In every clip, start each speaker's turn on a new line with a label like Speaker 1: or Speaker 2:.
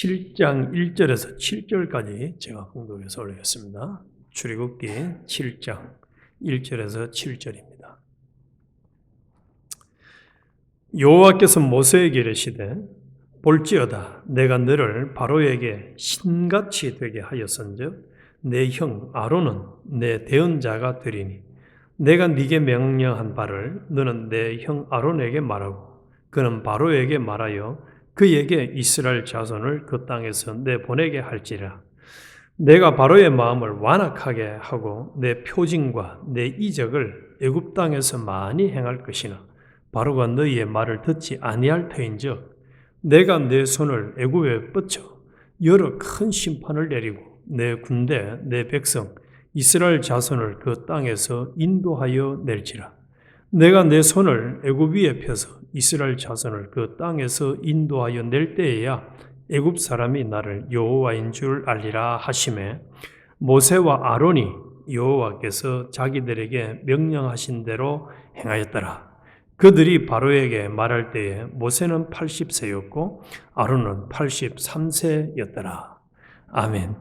Speaker 1: 7장 1절에서 7절까지 제가 공독해서 올리겠습니다. 출애굽기 7장 1절에서 7절입니다. 여호와께서 모세에게 이르시되 볼지어다 내가 너를 바로에게 신같이 되게 하였은즉 내 형 아론은 내 대언자가 되리니 내가 네게 명령한 바를 너는 내 형 아론에게 말하고 그는 바로에게 말하여 그에게 이스라엘 자손을 그 땅에서 내보내게 할지라. 내가 바로의 마음을 완악하게 하고 내 표징과 내 이적을 애굽 땅에서 많이 행할 것이나 바로가 너희의 말을 듣지 아니할 터인즉 내가 내 손을 애굽에 뻗쳐 여러 큰 심판을 내리고 내 군대 내 백성 이스라엘 자손을 그 땅에서 인도하여 낼지라. 내가 내 손을 애굽 위에 펴서 이스라엘 자손을 그 땅에서 인도하여 낼 때에야 애굽 사람이 나를 여호와인 줄 알리라 하시매 모세와 아론이 여호와께서 자기들에게 명령하신 대로 행하였더라. 그들이 바로에게 말할 때에 모세는 80세였고 아론은 83세였더라. 아멘.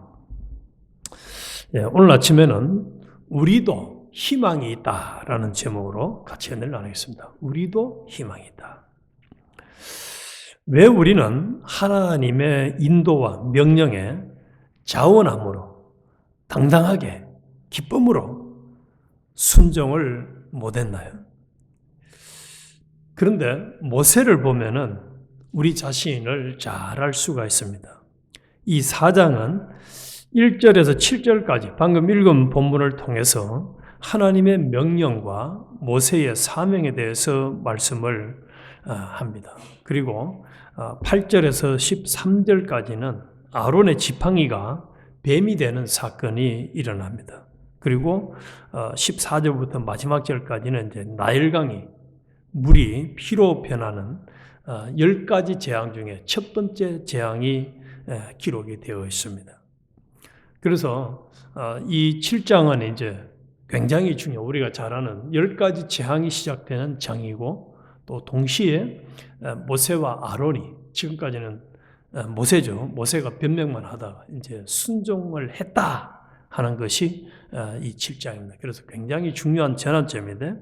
Speaker 1: 오늘 아침에는 우리도 희망이 있다라는 제목으로 같이 은혜를 나누겠습니다. 우리도 희망이 있다. 왜 우리는 하나님의 인도와 명령에 자원함으로 당당하게 기쁨으로 순종을 못했나요? 그런데 모세를 보면은 우리 자신을 잘 알 수가 있습니다. 이 4장은 1절에서 7절까지 방금 읽은 본문을 통해서 하나님의 명령과 모세의 사명에 대해서 말씀을 합니다. 그리고 8절에서 13절까지는 아론의 지팡이가 뱀이 되는 사건이 일어납니다. 그리고 14절부터 마지막 절까지는 이제 나일강이 물이 피로 변하는 10가지 재앙 중에 첫 번째 재앙이 기록이 되어 있습니다. 그래서 이 7장은 이제 굉장히 중요해요. 우리가 잘 아는 10가지 재앙이 시작되는 장이고 또 동시에 모세와 아론이 지금까지는 모세죠. 모세가 변명만 하다가 이제 순종을 했다 하는 것이 이 7장입니다. 그래서 굉장히 중요한 전환점인데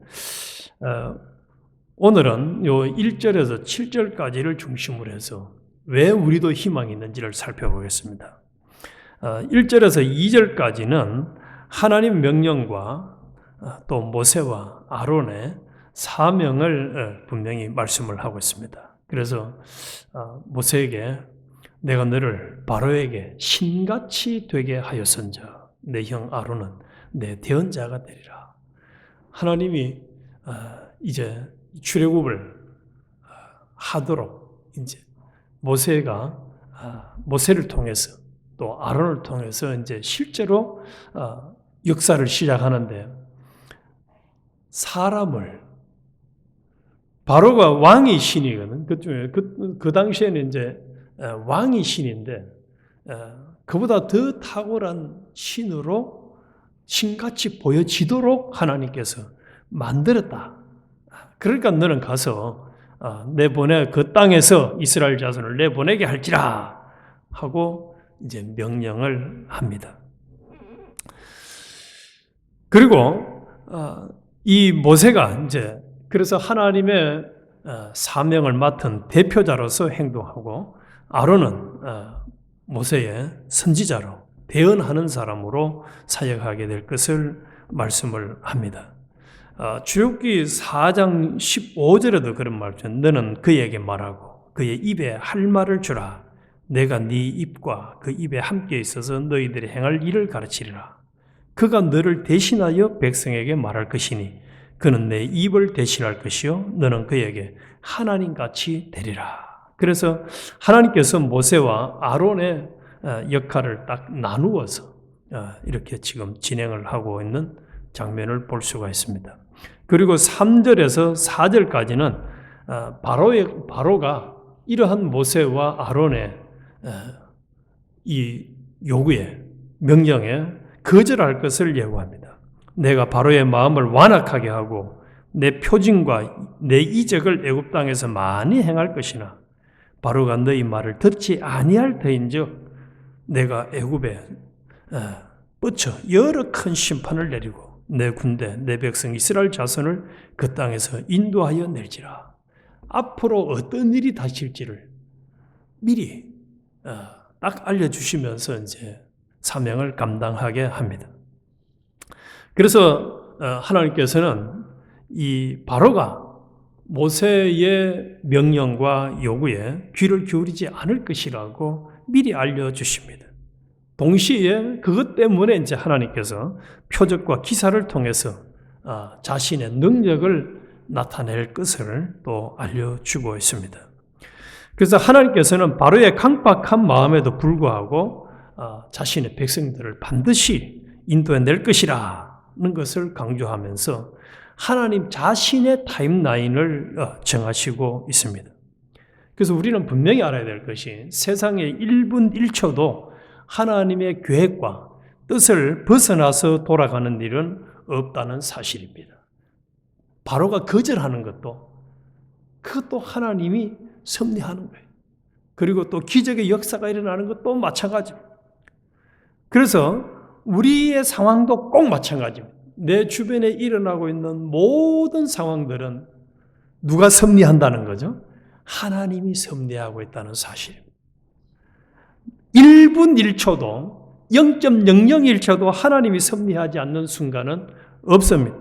Speaker 1: 오늘은 요 1절에서 7절까지를 중심으로 해서 왜 우리도 희망이 있는지를 살펴보겠습니다. 1절에서 2절까지는 하나님 명령과 또 모세와 아론의 사명을 분명히 말씀을 하고 있습니다. 그래서 모세에게 내가 너를 바로에게 신같이 되게 하였은즉 내 형 아론은 내 대언자가 되리라. 하나님이 이제 출애굽을 하도록 이제 모세를 통해서 또 아론을 통해서 이제 실제로 역사를 시작하는데 사람을 바로가 왕이 신이거든. 그 당시에는 이제 왕이 신인데 그보다 더 탁월한 신으로 신같이 보여지도록 하나님께서 만들었다. 그러니까 너는 가서 내보내 그 땅에서 이스라엘 자손을 내보내게 할지라 하고 이제 명령을 합니다. 그리고 이 모세가 이제 그래서 하나님의 사명을 맡은 대표자로서 행동하고 아론은 모세의 선지자로 대언하는 사람으로 사역하게 될 것을 말씀을 합니다. 출애굽기 4장 15절에도 그런 말이죠. 너는 그에게 말하고 그의 입에 할 말을 주라. 내가 네 입과 그 입에 함께 있어서 너희들이 행할 일을 가르치리라. 그가 너를 대신하여 백성에게 말할 것이니 그는 내 입을 대신할 것이요 너는 그에게 하나님같이 되리라. 그래서 하나님께서 모세와 아론의 역할을 딱 나누어서 이렇게 지금 진행을 하고 있는 장면을 볼 수가 있습니다. 그리고 3절에서 4절까지는 바로가 이러한 모세와 아론의 이 요구에 명령에 거절할 것을 예고합니다. 내가 바로의 마음을 완악하게 하고 내 표징과 내 이적을 애굽 땅에서 많이 행할 것이나 바로가 너희 말을 듣지 아니할 터인즉 내가 애굽에 뻗쳐 여러 큰 심판을 내리고 내 군대 내 백성 이스라엘 자손을 그 땅에서 인도하여 낼지라. 앞으로 어떤 일이 닥칠지를 미리 딱 알려주시면서 이제 사명을 감당하게 합니다. 그래서 하나님께서는 이 바로가 모세의 명령과 요구에 귀를 기울이지 않을 것이라고 미리 알려주십니다. 동시에 그것 때문에 이제 하나님께서 표적과 기사를 통해서 자신의 능력을 나타낼 것을 또 알려주고 있습니다. 그래서 하나님께서는 바로의 강박한 마음에도 불구하고 자신의 백성들을 반드시 인도해낼 것이라는 것을 강조하면서 하나님 자신의 타임라인을 정하시고 있습니다. 그래서 우리는 분명히 알아야 될 것이 세상의 1분 1초도 하나님의 계획과 뜻을 벗어나서 돌아가는 일은 없다는 사실입니다. 바로가 거절하는 그것도 하나님이 섭리하는 거예요. 그리고 또 기적의 역사가 일어나는 것도 마찬가지입니다. 그래서 우리의 상황도 꼭 마찬가지입니다. 내 주변에 일어나고 있는 모든 상황들은 누가 섭리한다는 거죠? 하나님이 섭리하고 있다는 사실입니다. 1분 1초도 0.001초도 하나님이 섭리하지 않는 순간은 없습니다.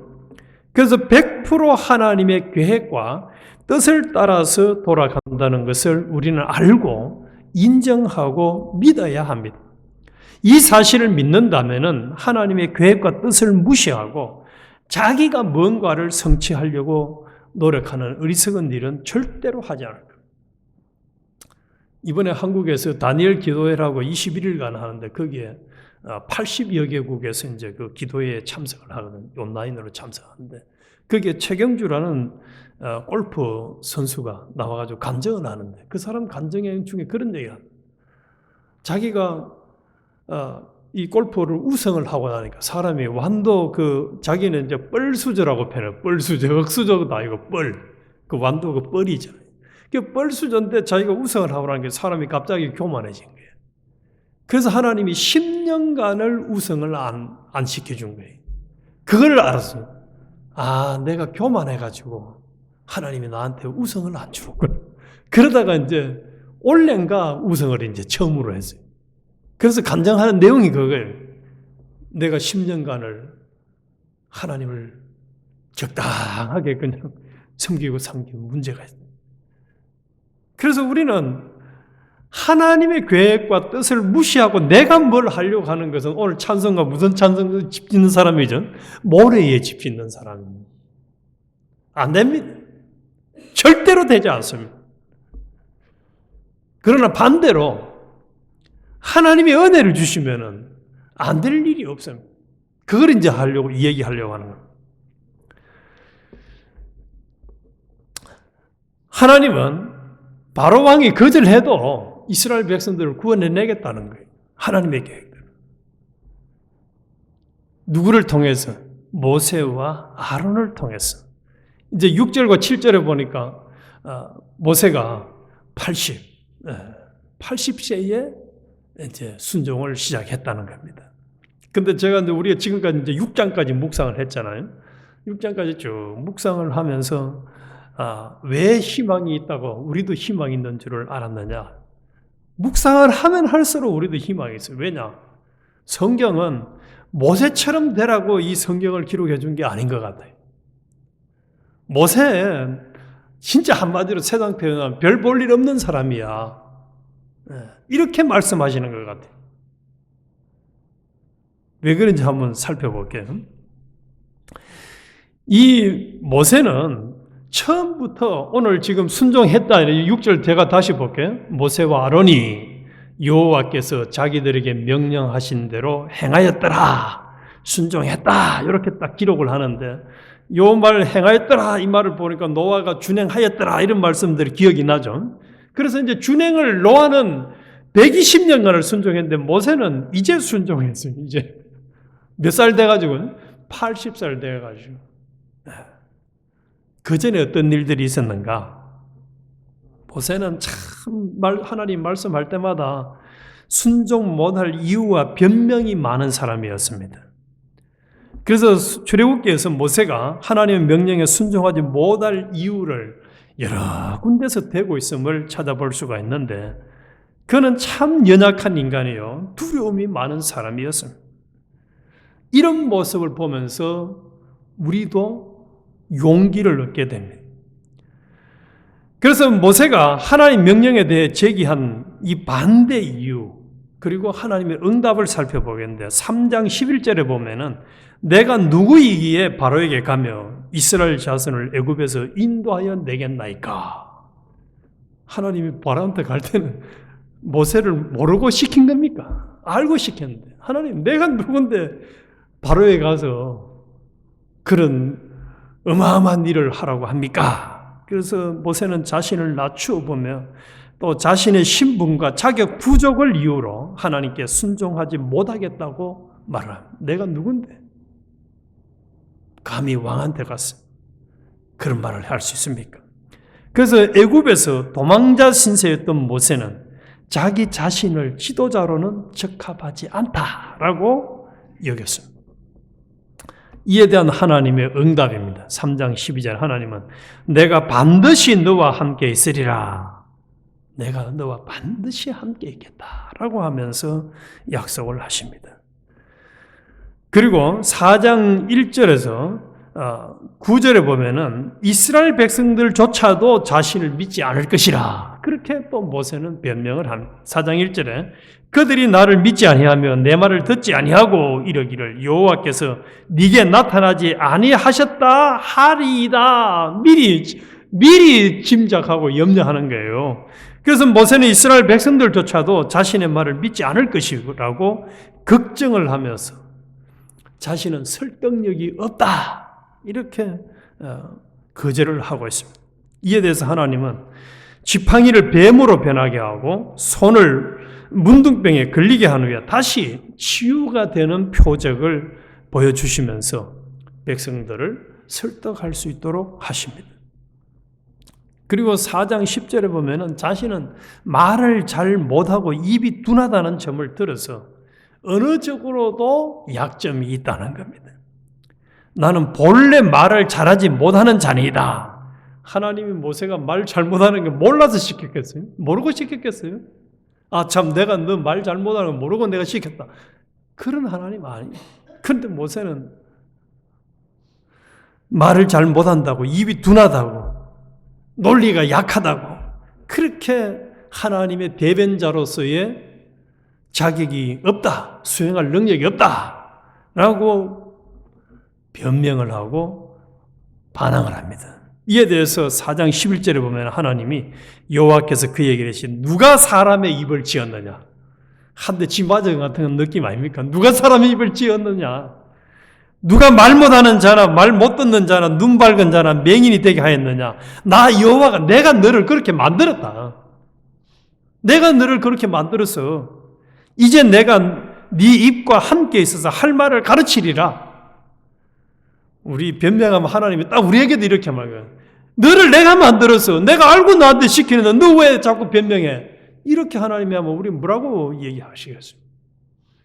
Speaker 1: 그래서 100% 하나님의 계획과 뜻을 따라서 돌아간다는 것을 우리는 알고 인정하고 믿어야 합니다. 이 사실을 믿는다면 하나님의 계획과 뜻을 무시하고 자기가 뭔가를 성취하려고 노력하는 어리석은 일은 절대로 하지 않을 거예요. 이번에 한국에서 다니엘 기도회라고 21일간 하는데 거기에 80여 개국에서 이제 그 기도회에 참석을 하거든요. 온라인으로 참석하는데 거기에 최경주라는 골프 선수가 나와가지고 간증을 하는데 그 사람 간증 중에 그런 얘기를 합니다. 자기가 이 골프를 우승을 하고 나니까 사람이 완도 자기는 이제 뻘수저라고 표현해요. 뻘수저, 억수저도 아니고 그 완도 그 뻘이잖아요. 그 뻘수저인데 자기가 우승을 하고 나니까 사람이 갑자기 교만해진 거예요. 그래서 하나님이 10년간을 우승을 안 시켜준 거예요. 그걸 알았어요. 내가 교만해가지고 하나님이 나한테 우승을 안 주었구나. 그러다가 이제 올해인가 우승을 이제 처음으로 했어요. 그래서 간증하는 내용이 그거예요. 내가 10년간을 하나님을 적당하게 그냥 섬기고 삼기는 문제가 있어요. 그래서 우리는 하나님의 계획과 뜻을 무시하고 내가 뭘 하려고 하는 것은 오늘 찬송가 무슨 찬송가 짚짓는 사람이죠? 모래에 짚짓는 사람입니다. 안 됩니다. 절대로 되지 않습니다. 그러나 반대로 하나님의 은혜를 주시면은 안 될 일이 없습니다. 그걸 이제 얘기하려고 하는 겁니다. 하나님은 바로 왕이 거절해도 이스라엘 백성들을 구원해내겠다는 거예요. 하나님의 계획대로. 누구를 통해서? 모세와 아론을 통해서. 이제 6절과 7절에 보니까 모세가 80세에 이제 순종을 시작했다는 겁니다. 근데 제가 우리가 지금까지 이제 6장까지 묵상을 했잖아요. 6장까지 쭉 묵상을 하면서 왜 희망이 있다고 우리도 희망이 있는 줄을 알았느냐? 묵상을 하면 할수록 우리도 희망이 있어요. 왜냐? 성경은 모세처럼 되라고 이 성경을 기록해 준 게 아닌 것 같아요. 모세 진짜 한마디로 세상 표현하면 별 볼 일 없는 사람이야. 이렇게 말씀하시는 것 같아요. 왜 그런지 한번 살펴볼게요. 이 모세는 처음부터 오늘 지금 순종했다. 6절 제가 다시 볼게요. 모세와 아론이 여호와께서 자기들에게 명령하신 대로 행하였더라. 순종했다. 이렇게 딱 기록을 하는데 요 말 행하였더라 이 말을 보니까 노아가 준행하였더라 이런 말씀들이 기억이 나죠. 그래서 이제 준행을 노아는 120년간을 순종했는데 모세는 이제 순종했어요. 이제 몇 살 돼가지고 80살 돼가지고 그 전에 어떤 일들이 있었는가? 모세는 참 하나님 말씀할 때마다 순종 못할 이유와 변명이 많은 사람이었습니다. 그래서 출애굽기에서 모세가 하나님의 명령에 순종하지 못할 이유를 여러 군데서 대고 있음을 찾아볼 수가 있는데, 그는 참 연약한 인간이요, 두려움이 많은 사람이었습니다. 이런 모습을 보면서 우리도 용기를 얻게 됩니다. 그래서 모세가 하나님 명령에 대해 제기한 이 반대 이유, 그리고 하나님의 응답을 살펴보겠는데, 3장 11절에 보면은 내가 누구이기에 바로에게 가며 이스라엘 자손을 애굽에서 인도하여 내겠나이까. 하나님이 바로한테 갈 때는 모세를 모르고 시킨 겁니까? 알고 시켰는데, 하나님 내가 누군데 바로에 가서 그런 어마어마한 일을 하라고 합니까? 그래서 모세는 자신을 낮추어 보며 또 자신의 신분과 자격 부족을 이유로 하나님께 순종하지 못하겠다고 말합니다. 내가 누군데 감히 왕한테 가서 그런 말을 할 수 있습니까? 그래서 애굽에서 도망자 신세였던 모세는 자기 자신을 지도자로는 적합하지 않다라고 여겼습니다. 이에 대한 하나님의 응답입니다. 3장 12절 하나님은 내가 반드시 너와 함께 있으리라. 내가 너와 반드시 함께 있겠다라고 하면서 약속을 하십니다. 그리고 4장 1절에서 9절에 보면은 이스라엘 백성들조차도 자신을 믿지 않을 것이라. 그렇게 또 모세는 변명을 합니다. 4장 1절에 그들이 나를 믿지 아니하며 내 말을 듣지 아니하고 이러기를 여호와께서 네게 나타나지 아니하셨다 하리이다. 미리 짐작하고 염려하는 거예요. 그래서 모세는 이스라엘 백성들조차도 자신의 말을 믿지 않을 것이라고 걱정을 하면서 자신은 설득력이 없다, 이렇게 거절을 하고 있습니다. 이에 대해서 하나님은 지팡이를 뱀으로 변하게 하고 손을 문둥병에 걸리게 한 후에 다시 치유가 되는 표적을 보여주시면서 백성들을 설득할 수 있도록 하십니다. 그리고 4장 10절에 보면은 자신은 말을 잘 못하고 입이 둔하다는 점을 들어서 어느 쪽으로도 약점이 있다는 겁니다. 나는 본래 말을 잘하지 못하는 자니이다. 하나님이 모세가 말 잘못하는 게 몰라서 시켰겠어요? 모르고 시켰겠어요? 아 참, 내가 너 말 잘못하는 거 모르고 내가 시켰다. 그런 하나님 아니에요. 그런데 모세는 말을 잘 못한다고, 입이 둔하다고, 논리가 약하다고, 그렇게 하나님의 대변자로서의 자격이 없다, 수행할 능력이 없다 라고 변명을 하고 반항을 합니다. 이에 대해서 4장 11절에 보면 하나님이 여호와께서 그에게 이르시되 누가 사람의 입을 지었느냐. 한 대 쥐 맞은 같은 느낌 아닙니까? 누가 사람의 입을 지었느냐. 누가 말 못하는 자나 말 못 듣는 자나 눈 밝은 자나 맹인이 되게 하였느냐. 나 여호와가 내가 너를 그렇게 만들었다. 내가 너를 그렇게 만들어서 이제 내가 네 입과 함께 있어서 할 말을 가르치리라. 우리 변명하면 하나님이 딱 우리에게도 이렇게 말해요. 너를 내가 만들어서 내가 알고 너한테 시키는데 너 왜 자꾸 변명해? 이렇게 하나님이 하면 우리 뭐라고 얘기하시겠어요?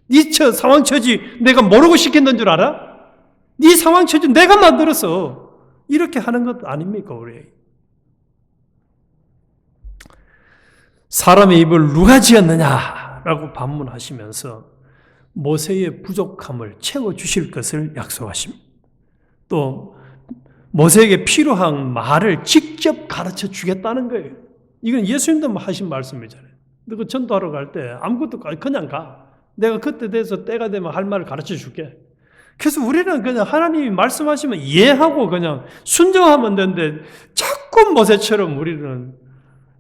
Speaker 1: 네 상황 처지 내가 모르고 시켰는 줄 알아? 네 상황 처지 내가 만들어서 이렇게 하는 것 아닙니까 우리? 사람의 입을 누가 지었느냐? 라고 반문하시면서 모세의 부족함을 채워주실 것을 약속하십니다. 또 모세에게 필요한 말을 직접 가르쳐 주겠다는 거예요. 이건 예수님도 하신 말씀이잖아요. 너 전도하러 갈 때 아무것도 그냥 가. 내가 그때 돼서 때가 되면 할 말을 가르쳐 줄게. 그래서 우리는 그냥 하나님이 말씀하시면 이해하고 그냥 순종하면 되는데 자꾸 모세처럼 우리는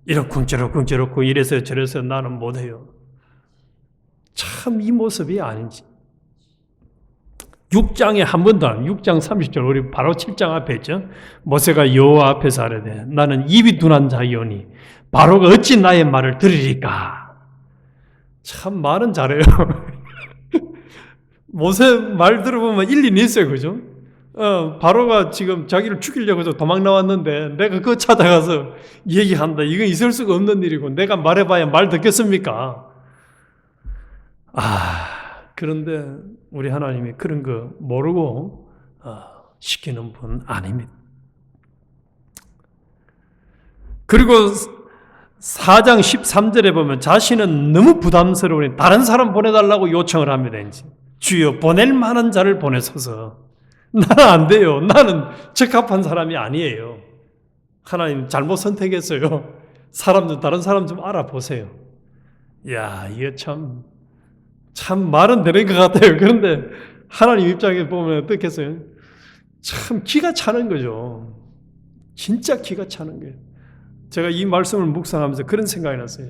Speaker 1: 이러쿵저러쿵 이래서 저래서 나는 못해요. 참 이 모습이 아닌지. 6장에 한 번도 6장 30절 우리 바로 7장 앞에 있죠. 모세가 여호와 앞에서 아뢰되 나는 입이 둔한 자이오니 바로가 어찌 나의 말을 들으리까. 참 말은 잘해요. 모세 말 들어보면 일리는 있어요, 그죠? 바로가 지금 자기를 죽이려고 도망 나왔는데 내가 그거 찾아가서 얘기한다. 이건 있을 수가 없는 일이고 내가 말해봐야 말 듣겠습니까? 그런데 우리 하나님이 그런 거 모르고 시키는 분 아닙니다. 그리고 4장 13절에 보면 자신은 너무 부담스러우니 다른 사람 보내달라고 요청을 합니다. 이제. 주여 보낼 만한 자를 보내소서. 나는 안 돼요. 나는 적합한 사람이 아니에요. 하나님 잘못 선택했어요. 다른 사람 좀 알아보세요. 야, 이게 참 말은 되는 것 같아요. 그런데 하나님 입장에 보면 어떻겠어요? 참 기가 차는 거죠. 진짜 기가 차는 거예요. 제가 이 말씀을 묵상하면서 그런 생각이 났어요.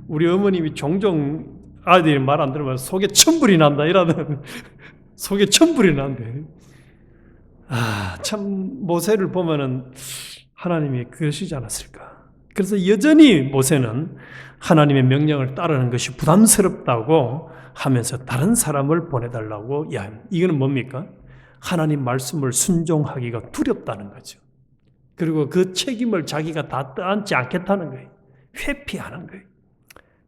Speaker 1: 우리 어머님이 종종 아이들이 말 안 들으면 속에 천불이 난다 이러는 속에 천불이 난대. 참 모세를 보면은 하나님이 그러시지 않았을까. 그래서 여전히 모세는 하나님의 명령을 따르는 것이 부담스럽다고 하면서 다른 사람을 보내달라고 이거는 뭡니까? 하나님 말씀을 순종하기가 두렵다는 거죠. 그리고 그 책임을 자기가 다 떠안지 않겠다는 거예요. 회피하는 거예요.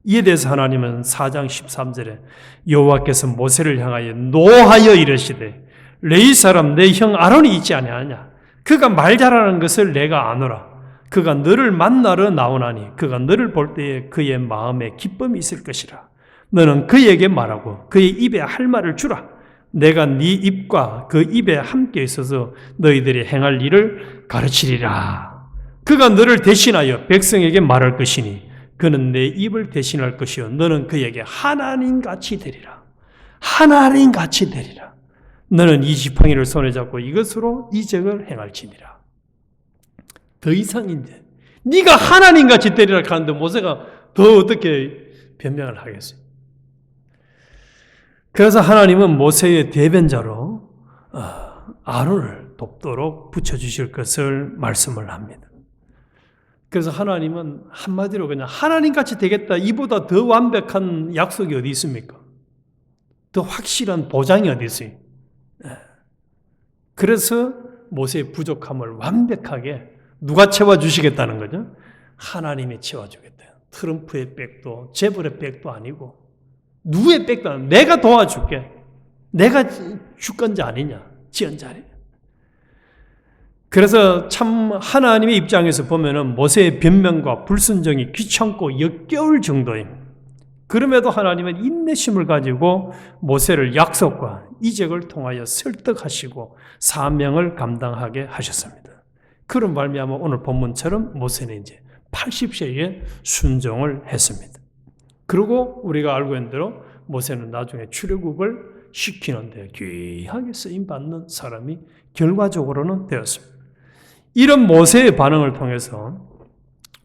Speaker 1: 이에 대해서 하나님은 4장 13절에 여호와께서 모세를 향하여 노하여 이르시되 레위 사람 내 형 아론이 있지 아니하냐. 그가 말 잘하는 것을 내가 아노라. 그가 너를 만나러 나오나니 그가 너를 볼 때에 그의 마음에 기쁨이 있을 것이라. 너는 그에게 말하고 그의 입에 할 말을 주라. 내가 네 입과 그 입에 함께 있어서 너희들이 행할 일을 가르치리라. 그가 너를 대신하여 백성에게 말할 것이니 그는 내 입을 대신할 것이요 너는 그에게 하나님같이 되리라. 하나님같이 되리라. 너는 이 지팡이를 손에 잡고 이것으로 이적을 행할지니라. 더 이상 이제 네가 하나님같이 되리라 하는데 모세가 더 어떻게 변명을 하겠어요? 그래서 하나님은 모세의 대변자로 아론을 돕도록 붙여주실 것을 말씀을 합니다. 그래서 하나님은 한마디로 그냥 하나님같이 되겠다. 이보다 더 완벽한 약속이 어디 있습니까? 더 확실한 보장이 어디 있어요? 그래서 모세의 부족함을 완벽하게 누가 채워주시겠다는 거죠? 하나님이 채워주겠다. 트럼프의 백도 재벌의 백도 아니고 누구의 백도 아니고 내가 도와줄게. 내가 주권자 아니냐? 지원자 아니냐? 그래서 참 하나님의 입장에서 보면은 모세의 변명과 불순종이 귀찮고 역겨울 정도입니다. 그럼에도 하나님은 인내심을 가지고 모세를 약속과 이적을 통하여 설득하시고 사명을 감당하게 하셨습니다. 그런 말미암아 오늘 본문처럼 모세는 이제 80세에 순종을 했습니다. 그리고 우리가 알고 있는 대로 모세는 나중에 출애굽을 시키는데 귀하게 쓰임받는 사람이 결과적으로는 되었습니다. 이런 모세의 반응을 통해서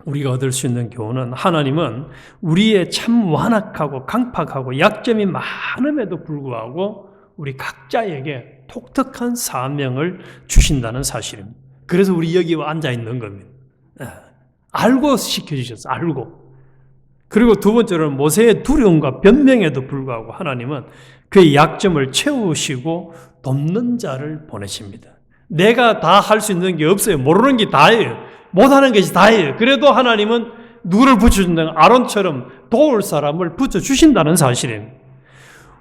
Speaker 1: 우리가 얻을 수 있는 교훈은 하나님은 우리의 참 완악하고 강팍하고 약점이 많음에도 불구하고 우리 각자에게 독특한 사명을 주신다는 사실입니다. 그래서 우리 여기 앉아있는 겁니다. 알고 시켜주셨어요. 알고. 그리고 두 번째로는 모세의 두려움과 변명에도 불구하고 하나님은 그의 약점을 채우시고 돕는 자를 보내십니다. 내가 다 할 수 있는 게 없어요. 모르는 게 다예요. 못하는 것이 다예요. 그래도 하나님은 누구를 붙여준다는 아론처럼 도울 사람을 붙여주신다는 사실입니다.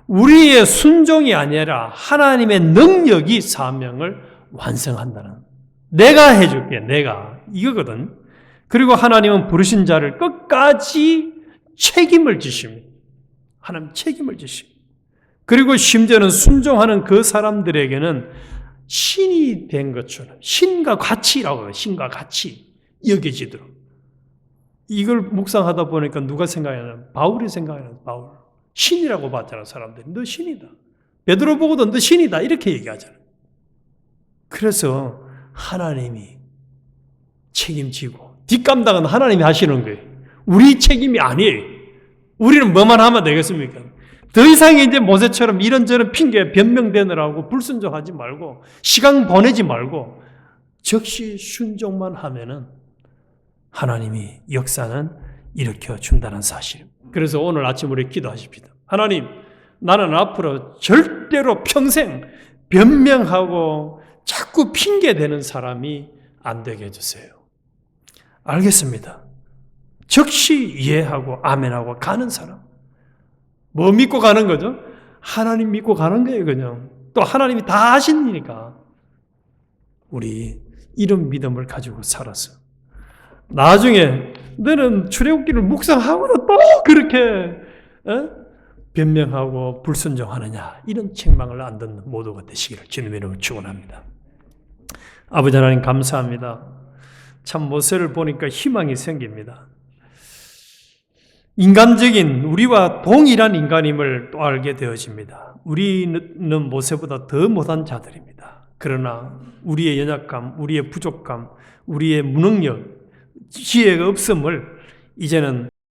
Speaker 1: 우리의 순종이 아니라 하나님의 능력이 사명을 완성한다는, 내가 해줄게, 내가 이거거든. 그리고 하나님은 부르신 자를 끝까지 책임을 지십니다. 하나님 책임을 지십니다. 그리고 심지어는 순종하는 그 사람들에게는 신이 된 것처럼, 신과 같이라고 해요. 신과 같이 여겨지도록. 이걸 묵상하다 보니까 누가 생각하냐? 바울이 생각하냐? 바울. 신이라고 봤잖아, 사람들이. 너 신이다. 베드로 보고도 너 신이다. 이렇게 얘기하잖아. 그래서 하나님이 책임지고 뒷감당은 하나님이 하시는 거예요. 우리 책임이 아니에요. 우리는 뭐만 하면 되겠습니까? 더 이상 이제 모세처럼 이런저런 핑계 변명되느라고 불순종하지 말고 시간 보내지 말고 즉시 순종만 하면은 하나님이 역사는 일으켜 준다는 사실. 그래서 오늘 아침 우리 기도하십시다. 하나님, 나는 앞으로 절대로 평생 변명하고 자꾸 핑계대는 사람이 안 되게 해주세요. 알겠습니다. 즉시 이해하고 아멘하고 가는 사람. 뭐 믿고 가는 거죠? 하나님 믿고 가는 거예요, 그냥. 또 하나님이 다 하시니까. 우리 이런 믿음을 가지고 살아서 나중에 너는 출애굽기를 묵상하고도 또 그렇게 변명하고 불순종하느냐, 이런 책망을 안 듣는 모두가 되시기를 주님의 이름으로 축원합니다. 아버지 하나님 감사합니다. 참 모세를 보니까 희망이 생깁니다. 인간적인 우리와 동일한 인간임을 또 알게 되어집니다. 우리는 모세보다 더 못한 자들입니다. 그러나 우리의 연약감, 우리의 부족감, 우리의 무능력, 지혜가 없음을 이제는